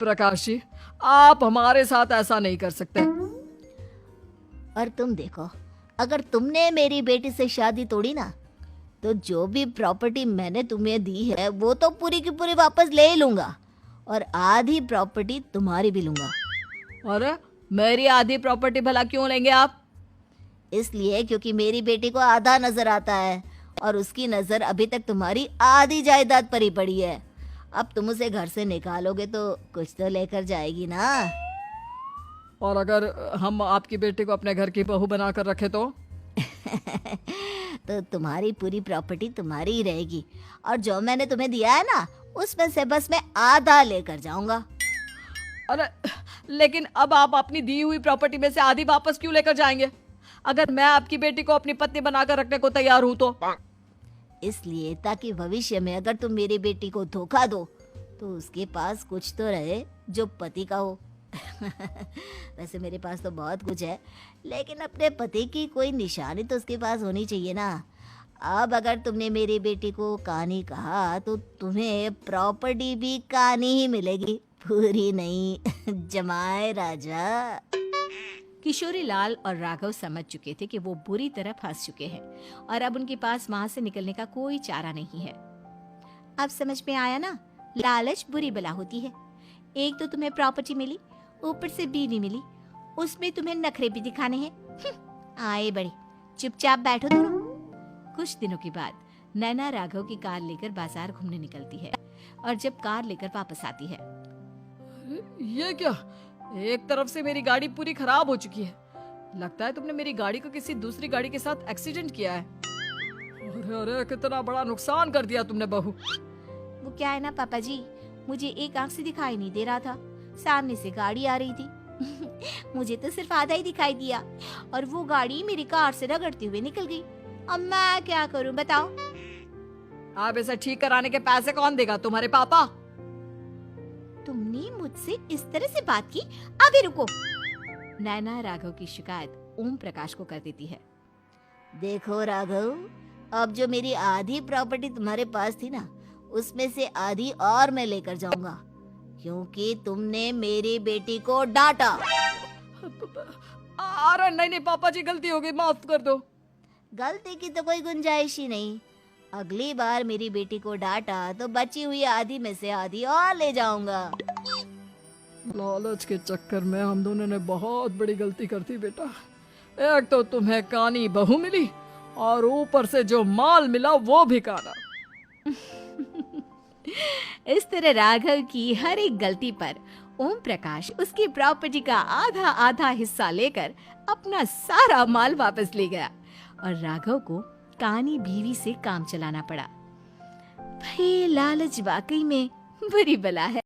प्रकाश जी, आप हमारे साथ ऐसा नहीं कर सकते। और तुम देखो, अगर तुमने मेरी बेटी से शादी तोड़ी ना, तो जो भी प्रॉपर्टी मैंने तुम्हें दी है वो तो पूरी की पूरी वापस ले ही लूंगा, और आधी प्रॉपर्टी तुम्हारी भी लूंगा। अरे, मेरी आधी प्रॉपर्टी भला क्यों लेंगे आप? इसलिए क्योंकि मेरी बेटी को आधा नजर आता है, और उसकी नजर अभी तक तुम्हारी आधी जायदाद पर ही पड़ी है। अब तुम उसे घर से निकालोगे तो कुछ तो लेकर जाएगी ना। और अगर हम आपकी बेटी को अपने घर की बहू बनाकर रखे तो? तो तुम्हारी पूरी प्रॉपर्टी तुम्हारी ही रहेगी, और जो मैंने तुम्हें दिया है ना, उसमें से बस मैं आधा लेकर जाऊंगा। अरे, लेकिन अब आप अपनी दी हुई प्रॉपर्टी में से आधी वापस क्यों लेकर जाएंगे? अगर मैं आपकी बेटी को अपनी पत्नी बनाकर रखने को तैयार हूं तो? इसलिए ताकि भविष्य में अगर तुम मेरी बेटी को धोखा दो तो उसके पास कुछ तो रहे जो पति का हो। वैसे मेरे पास तो बहुत कुछ है, लेकिन अपने पति की कोई निशानी तो उसके पास होनी चाहिए ना। अब अगर तुमने मेरी बेटी को कानी कहा तो तुम्हें प्रॉपर्टी भी कानी ही मिलेगी, पूरी नहीं। जमाए राजा। किशोरी लाल और राघव समझ चुके थे कि वो बुरी तरह फंस चुके हैं और अब उनके पास वहां से निकलने का कोई चारा नहीं है। अब समझ में आया ना, लालच बुरी बला होती है। एक तो तुम्हें प्रॉपर्टी मिली, ऊपर से बीवी मिली, उसमें तुम्हें नखरे भी दिखाने हैं। आए बड़े, चुपचाप बैठो दोनों। कुछ दिनों के बाद नैना राघव की कार लेकर बाजार घूमने निकलती है और जब कार लेकर वापस आती है, ये क्या? एक तरफ से मेरी गाड़ी पूरी खराब हो चुकी है। लगता है तुमने मेरी गाड़ी को किसी दूसरी गाड़ी के साथ एक्सीडेंट किया है। अरे अरे, कितना बड़ा नुकसान कर दिया तुमने बहू। वो क्या है ना पापा जी, मुझे एक आंख से दिखाई नहीं दे रहा था, सामने से गाड़ी आ रही थी। मुझे तो सिर्फ आधा ही दिखाई दिया और वो गाड़ी मेरी कार से रगड़ते हुए निकल गई। अब मैं क्या करूं बताओ? आप इसे ठीक कराने के पैसे कौन देगा? तुम्हारे पापा? तुमने मुझसे इस तरह से बात की? अभी रुको। नैना राघव की शिकायत ओम प्रकाश को कर देती है। देखो राघव, अब जो मेरी आधी प्रॉपर्टी तुम्हारे पास थी ना, उसमें से आधी और मैं लेकर जाऊंगा, क्योंकि तुमने मेरी बेटी को डांटा। अरे नहीं नहीं पापा जी, गलती हो गई, माफ कर दो। गलती की तो कोई गुंजाइश ही नहीं। अगली बार मेरी बेटी को डांटा तो बची हुई आधी में से आधी और ले जाऊंगा। लालच के चक्कर में हम दोनों ने बहुत बड़ी गलती कर दी बेटा। एक तो तुम्हें कानी बहू मिली और ऊपर से जो माल मिला वो भी काना। इस तरह राघव की हर एक गलती पर ओम प्रकाश उसकी प्रॉपर्टी का आधा आधा हिस्सा लेकर अपना सारा माल वापस ले गया और राघव को कानी बीवी से काम चलाना पड़ा। भाई लालच वाकई में बुरी बला है।